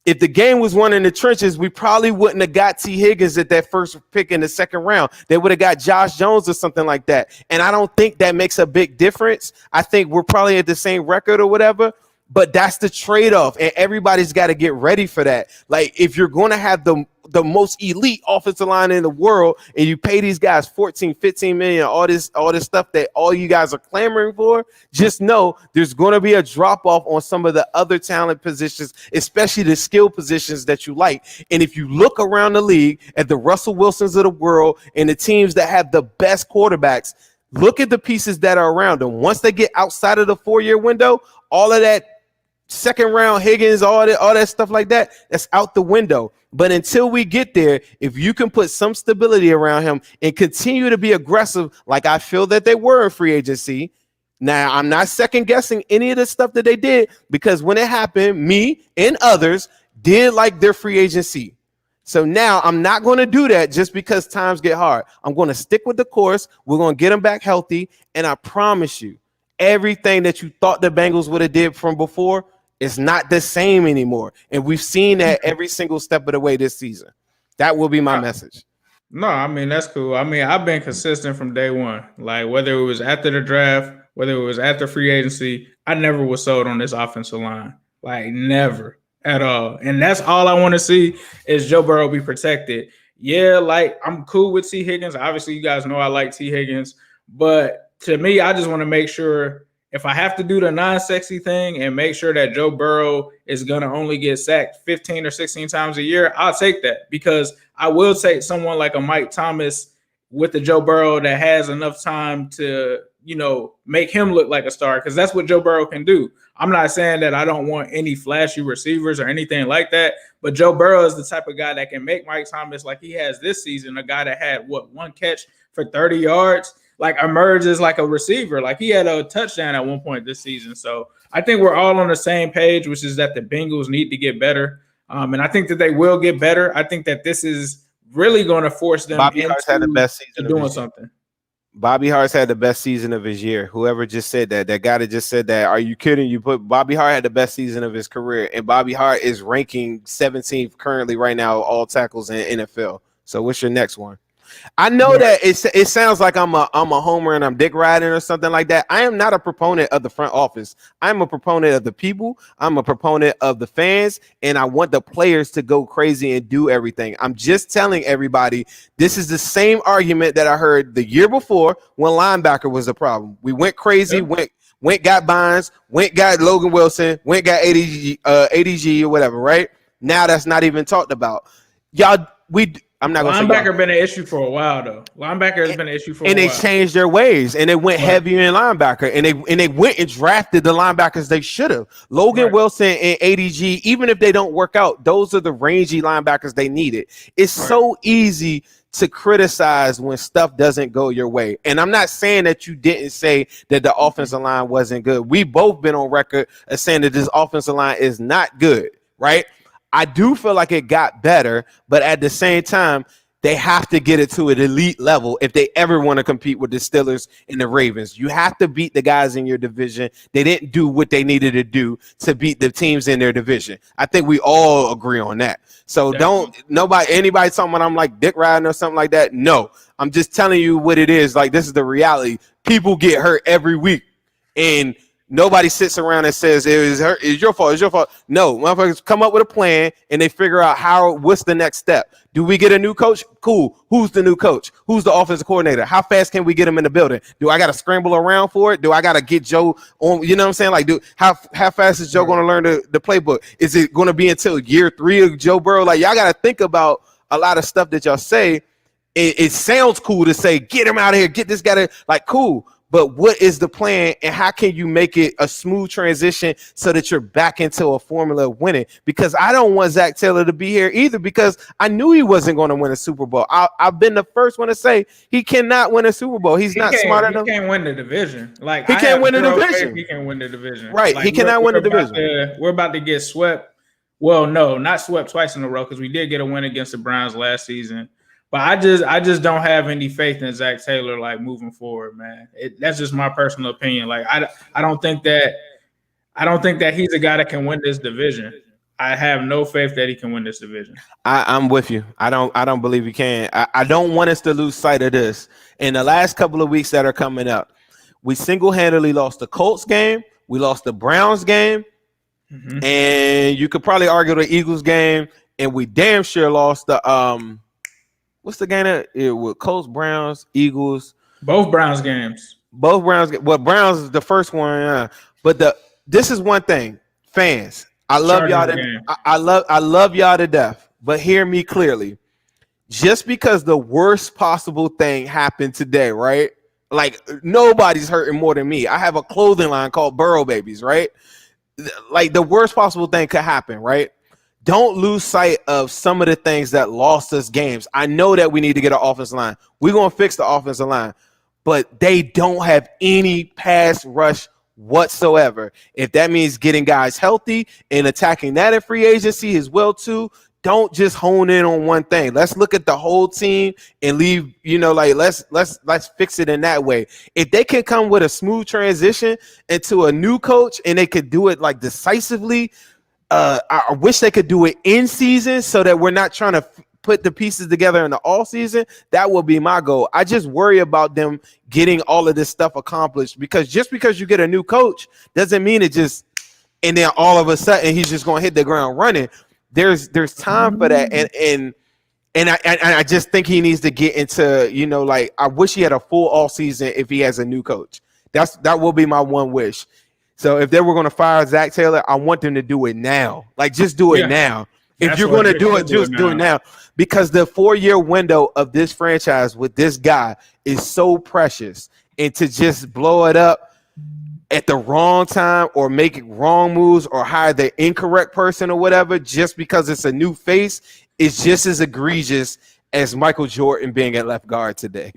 If the game was won in the trenches, we probably wouldn't have got T. Higgins at that first pick in the second round. They would have got Josh Jones or something like that. And I don't think that makes a big difference. I think we're probably at the same record or whatever, but that's the trade-off, and everybody's got to get ready for that. Like, if you're going to have the most elite offensive line in the world and you pay these guys 14, 15 million, all this stuff that all you guys are clamoring for, just know there's going to be a drop-off on some of the other talent positions, especially the skill positions that you like. And if you look around the league at the Russell Wilsons of the world and the teams that have the best quarterbacks, look at the pieces that are around them. Once they get outside of the 4-year window, all of that second round Higgins, all that stuff like that, that's out the window. But until we get there, if you can put some stability around him and continue to be aggressive like I feel that they were in free agency. Now, I'm not second guessing any of the stuff that they did, because when it happened, me and others did like their free agency. So now I'm not going to do that just because times get hard. I'm going to stick with the course. We're going to get them back healthy. And I promise you, everything that you thought the Bengals would have did from before, it's not the same anymore. And we've seen that every single step of the way this season. That will be my message. No, I mean, that's cool. I mean, I've been consistent from day one. Like, whether it was after the draft, whether it was after free agency, I never was sold on this offensive line. Like, never at all. And that's all I want to see is Joe Burrow be protected. Yeah, like, I'm cool with T. Higgins. Obviously, you guys know I like T. Higgins. But to me, I just want to make sure, if I have to do the non-sexy thing and make sure that Joe Burrow is going to only get sacked 15 or 16 times a year, I'll take that, because I will take someone like a Mike Thomas with the Joe Burrow that has enough time to, make him look like a star, because that's what Joe Burrow can do. I'm not saying that I don't want any flashy receivers or anything like that, but Joe Burrow is the type of guy that can make Mike Thomas, like he has this season, a guy that had, one catch for 30 yards, like emerges like a receiver. Like, he had a touchdown at one point this season. So I think we're all on the same page, which is that the Bengals need to get better. And I think that they will get better. I think that this is really going to force them Bobby Hurts had the best season doing something. Bobby Hart's had the best season of his year. Whoever just said that guy that just said that, are you kidding? You put Bobby Hart had the best season of his career, and Bobby Hart is ranking 17th currently right now, all tackles in NFL. So what's your next one? I know that it sounds like I'm a homer and I'm dick riding or something like that. I am not a proponent of the front office. I'm a proponent of the people. I'm a proponent of the fans, and I want the players to go crazy and do everything. I'm just telling everybody this is the same argument that I heard the year before when linebacker was a problem. We went crazy, went got Bynes, went got Logan Wilson, went got ADG or whatever, right? Now that's not even talked about. I'm not going to say linebacker been an issue for a while though. Linebacker has been an issue for a while. And they changed their ways and they went heavier in linebacker and they went and drafted the linebackers they should have. Logan Wilson and ADG, even if they don't work out, those are the rangy linebackers they needed. It's so easy to criticize when stuff doesn't go your way. And I'm not saying that you didn't say that the offensive line wasn't good. We both been on record as saying that this offensive line is not good, right? I do feel like it got better, but at the same time, they have to get it to an elite level if they ever want to compete with the Steelers and the Ravens. You have to beat the guys in your division. They didn't do what they needed to do to beat the teams in their division. I think we all agree on that. So anybody talking about I'm like dick riding or something like that. No, I'm just telling you what it is. Like, this is the reality. People get hurt every week, and nobody sits around and says it's your fault. It's your fault. No, motherfuckers come up with a plan and they figure out what's the next step. Do we get a new coach? Cool. Who's the new coach? Who's the offensive coordinator? How fast can we get him in the building? Do I got to scramble around for it? Do I got to get Joe on? You know what I'm saying? Like, how fast is Joe going to learn the playbook? Is it going to be until year 3 of Joe Burrow? Like, y'all got to think about a lot of stuff that y'all say. It sounds cool to say, get him out of here, get this guy to, like, cool. But what is the plan, and how can you make it a smooth transition so that you're back into a formula of winning? Because I don't want Zach Taylor to be here either, because I knew he wasn't going to win a Super Bowl. I've been the first one to say he cannot win a Super Bowl. He's not smart enough. He can't win the division. Like, he can't win the division. He can win the division. Right. Like, he cannot win the division. We're about to get swept. Well, no, not swept twice in a row, because we did get a win against the Browns last season. But I just don't have any faith in Zach Taylor, like, moving forward, man. That's just my personal opinion. Like, I don't think that he's a guy that can win this division. I have no faith that he can win this division. I'm with you. I don't believe he can. I don't want us to lose sight of this. In the last couple of weeks that are coming up, we single-handedly lost the Colts game. We lost the Browns game. Mm-hmm. And you could probably argue the Eagles game. And we damn sure lost the what's the game that with Colts, Browns, Eagles? Both Browns games. Both Browns. Well, Browns is the first one. But this is one thing, fans. I love y'all. I love y'all to death. But hear me clearly. Just because the worst possible thing happened today, right? Like, nobody's hurting more than me. I have a clothing line called Burrow Babies, right? Like, the worst possible thing could happen, right? Don't lose sight of some of the things that lost us games. I know that we need to get an offensive line. We're going to fix the offensive line, but they don't have any pass rush whatsoever. If that means getting guys healthy and attacking that in free agency as well too, don't just hone in on one thing. Let's look at the whole team and leave, let's fix it in that way. If they can come with a smooth transition into a new coach and they could do it like decisively, I wish they could do it in season so that we're not trying to put the pieces together in the off season. That will be my goal. I just worry about them getting all of this stuff accomplished, because just because you get a new coach doesn't mean it just, and then all of a sudden he's just going to hit the ground running. There's time for that. And I just think he needs to get into, like, I wish he had a full off season if he has a new coach. That will be my one wish. So if they were going to fire Zach Taylor, I want them to do it now. Like, just do it now. If you're going to do it, just do it now. Because the 4-year window of this franchise with this guy is so precious. And to just blow it up at the wrong time or make wrong moves or hire the incorrect person or whatever just because it's a new face is just as egregious as Michael Jordan being at left guard today.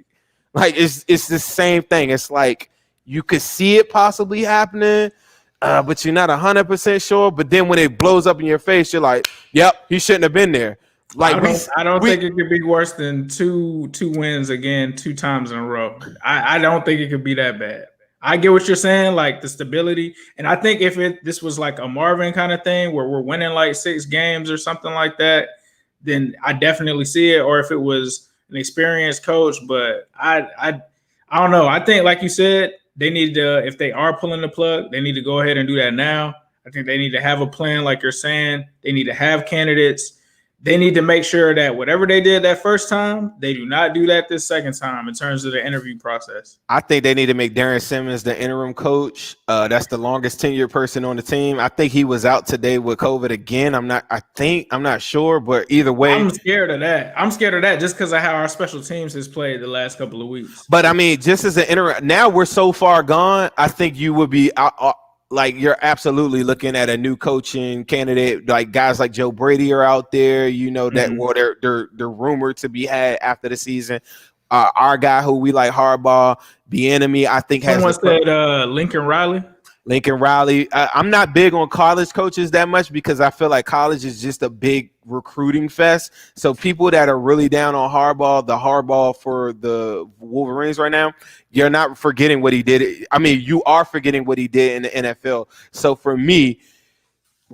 Like, it's the same thing. It's like, you could see it possibly happening, but you're not 100% sure. But then when it blows up in your face, you're like, yep, he shouldn't have been there. Like I don't think it could be worse than two wins again 2 times in a row. I don't think it could be that bad. I get what you're saying, like the stability, and I think if this was like a Marvin kind of thing where we're winning like 6 games or something like that, then I definitely see it. Or if it was an experienced coach, but I don't know. I think, like you said, they need to, if they are pulling the plug, they need to go ahead and do that now. I think they need to have a plan, like you're saying. They need to have candidates. They need to make sure that whatever they did that first time, they do not do that this second time in terms of the interview process. I think they need to make Darren Simmons the interim coach. That's the longest tenured person on the team. I think he was out today with COVID again. I'm not sure, but either way. I'm scared of that. Just because of how our special teams has played the last couple of weeks. But I mean, just as an interim, now we're so far gone, I think you would be like you're absolutely looking at a new coaching candidate. Like guys like Joe Brady are out there, that they're rumored to be had after the season. Our guy who we like, Harbaugh, the enemy, I think has. Someone said Lincoln Riley. I'm not big on college coaches that much because I feel like college is just a big recruiting fest. So people that are really down on Harbaugh for the Wolverines right now, you're not forgetting what he did. I mean, you are forgetting what he did in the NFL. So for me,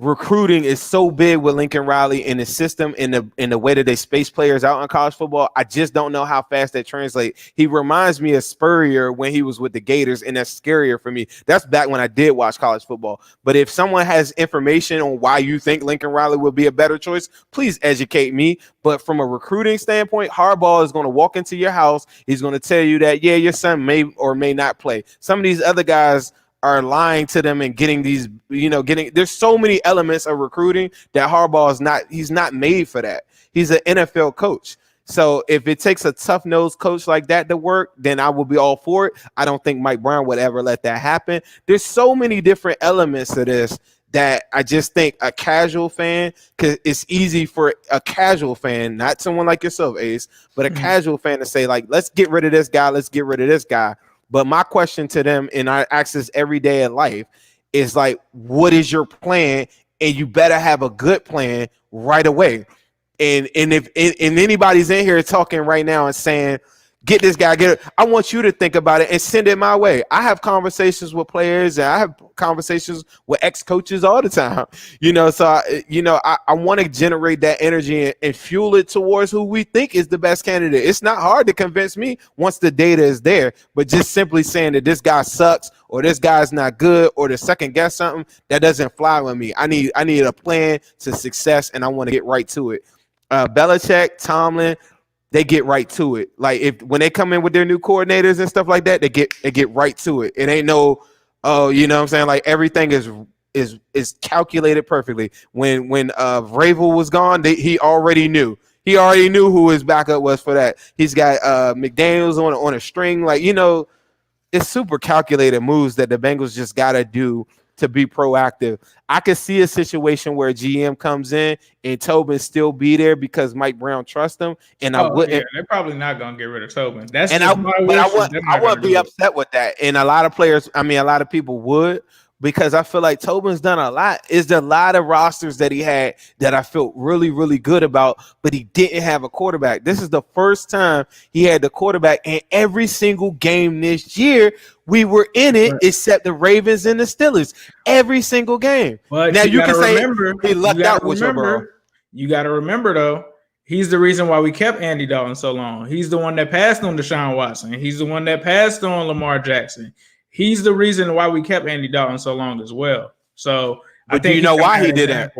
recruiting is so big with Lincoln Riley in the system, in the way that they space players out in college football. I just don't know how fast that translates. He reminds me of Spurrier when he was with the Gators, and that's scarier for me. That's back when I did watch college football. But if someone has information on why you think Lincoln Riley would be a better choice, please educate me. But from a recruiting standpoint, Harbaugh is going to walk into your house. He's going to tell you that, yeah, your son may or may not play. Some of these other guys are lying to them and getting these, there's so many elements of recruiting that Harbaugh he's not made for that. He's an NFL coach. So if it takes a tough-nosed coach like that to work, then I will be all for it. I don't think Mike Brown would ever let that happen. There's so many different elements to this that I just think a casual fan, because it's easy for a casual fan, not someone like yourself, Ace, but a casual fan to say, like, let's get rid of this guy, let's get rid of this guy. But my question to them, and I ask this every day in life, is like, what is your plan? And you better have a good plan right away. And if anybody's in here talking right now and saying, get this guy, I want you to think about it and send it my way. I have conversations with players and I have conversations with ex-coaches all the time, so I want to generate that energy and fuel it towards who we think is the best candidate. It's not hard to convince me once the data is there, but just simply saying that this guy sucks or this guy's not good or to second guess something, that doesn't fly with me. I need a plan to success, and I want to get right to it. Belichick, Tomlin, they get right to it. Like when they come in with their new coordinators and stuff like that, they get right to it. It ain't no, you know what I'm saying? Like everything is calculated perfectly. When Vrabel was gone, he already knew. He already knew who his backup was for that. He's got McDaniels on a string. Like, it's super calculated moves that the Bengals just got to do to be proactive. I could see a situation where GM comes in and Tobin still be there because Mike Brown trusts him. And I wouldn't. Yeah, they're probably not going to get rid of Tobin. I wouldn't be upset with that. And a lot of people would, because I feel like Tobin's done a lot. It's a lot of rosters that he had that I felt really, really good about, but he didn't have a quarterback. This is the first time he had the quarterback, and every single game this year, we were in it, except the Ravens and the Steelers. Every single game. But now you can say he lucked out with Joe Burrow. You got to remember, though, he's the reason why we kept Andy Dalton so long. He's the one that passed on Deshaun Watson. He's the one that passed on Lamar Jackson. He's the reason why we kept Andy Dalton so long as well. So, but do you know why he did that?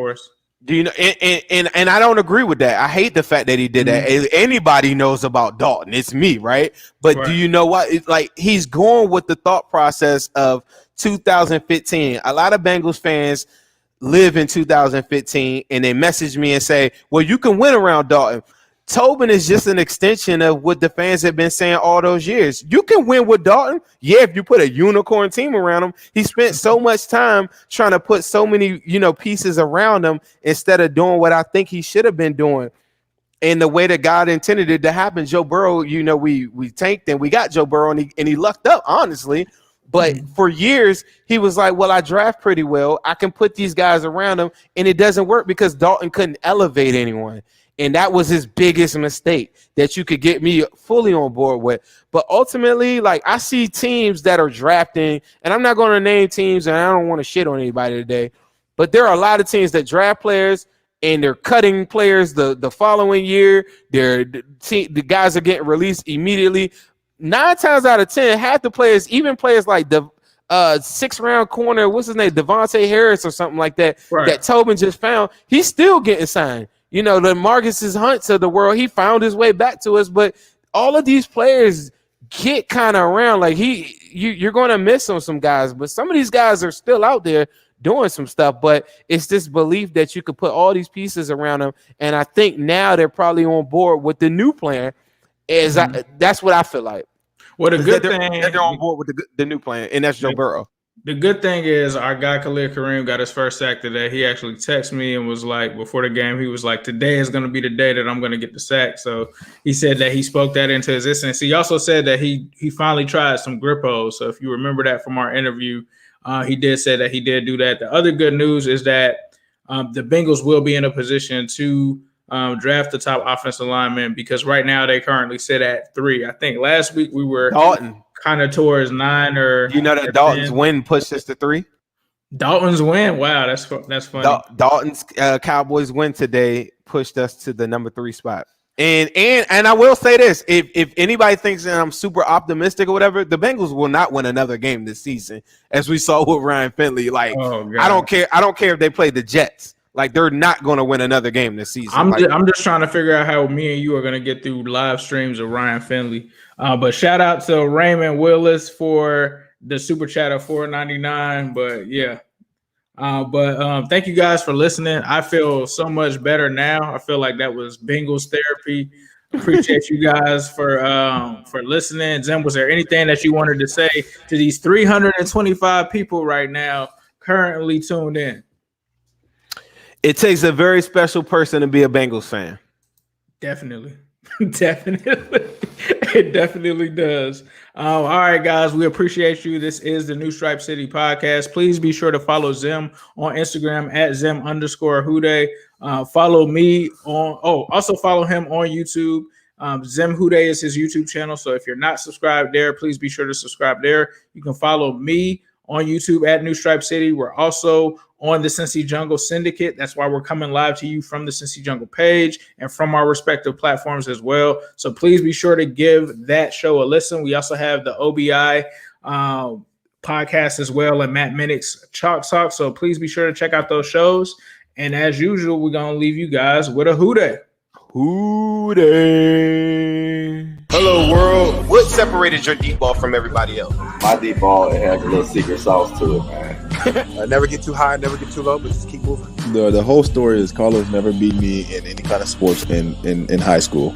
Do you know? And I don't agree with that. I hate the fact that he did that. Anybody knows about Dalton. It's me, right? But do you know what? It's like he's going with the thought process of 2015. A lot of Bengals fans live in 2015, and they message me and say, "Well, you can win around Dalton." Tobin is just an extension of what the fans have been saying all those years. You can win with Dalton. Yeah, if you put a unicorn team around him. He spent so much time trying to put so many, pieces around him instead of doing what I think he should have been doing. And the way that God intended it to happen, Joe Burrow, we tanked and we got Joe Burrow and he lucked up, honestly. But for years, he was like, well, I draft pretty well. I can put these guys around him. And it doesn't work because Dalton couldn't elevate anyone. And that was his biggest mistake that you could get me fully on board with. But ultimately, like, I see teams that are drafting, and I'm not going to name teams, and I don't want to shit on anybody today, but there are a lot of teams that draft players and they're cutting players the following year. The guys are getting released immediately. 9 times out of 10, half the players, even players like the 6th-round corner, what's his name, Devontae Harris or something like that, that Tobin just found, he's still getting signed. You know, the Marcus's Hunts of the world, he found his way back to us. But all of these players get kind of around. Like, you're going to miss on some guys, but some of these guys are still out there doing some stuff. But it's this belief that you could put all these pieces around them. And I think now they're probably on board with the new plan. That's what I feel like. Well, the good thing, they're on board with the new plan, and that's Joe Burrow. The good thing is our guy Khalil Kareem got his first sack today. He actually texted me and was like, before the game, he was like, today is going to be the day that I'm going to get the sack. So he said that he spoke that into existence. He also said that he finally tried some grip holds. So if you remember that from our interview, he did say that he did do that. The other good news is that the Bengals will be in a position to draft the top offensive lineman, because right now they currently sit at 3. I think last week we were Dalton kind of towards 9 or that Dalton's 10. win pushed us to 3. Dalton's win. Wow, that's funny. Dalton's Cowboys win today pushed us to the number 3 spot. And I will say this: if anybody thinks that I'm super optimistic or whatever, the Bengals will not win another game this season, as we saw with Ryan Finley. Like, I don't care if they play the Jets. Like, they're not going to win another game this season. I'm just trying to figure out how me and you are going to get through live streams of Ryan Finley. But shout out to Raymond Willis for the super chat of $4.99. But yeah, thank you guys for listening. I feel so much better now. I feel like that was Bengals therapy. Appreciate you guys for listening. Zim, was there anything that you wanted to say to these 325 people right now currently tuned in? It takes a very special person to be a Bengals fan. Definitely. It definitely does. All right, guys, we appreciate you. This is the New Stripe City podcast. Please be sure to follow Zim on Instagram at Zim_Hude. Follow me also follow him on YouTube. Zim Hude is his YouTube channel. So if you're not subscribed there, please be sure to subscribe there. You can follow me on YouTube at New Stripe City. We're also on the Cincy Jungle Syndicate. That's why we're coming live to you from the Cincy Jungle page and from our respective platforms as well. So please be sure to give that show a listen. We also have the OBI podcast as well, and Matt Minnick's Chalk Talk. So please be sure to check out those shows. And as usual, we're going to leave you guys with a Hude. Hello, world. What separated your deep ball from everybody else? My deep ball, it has a little secret sauce to it, man. Never get too high, never get too low, but just keep moving. The whole story is Carlos never beat me in any kind of sports in high school.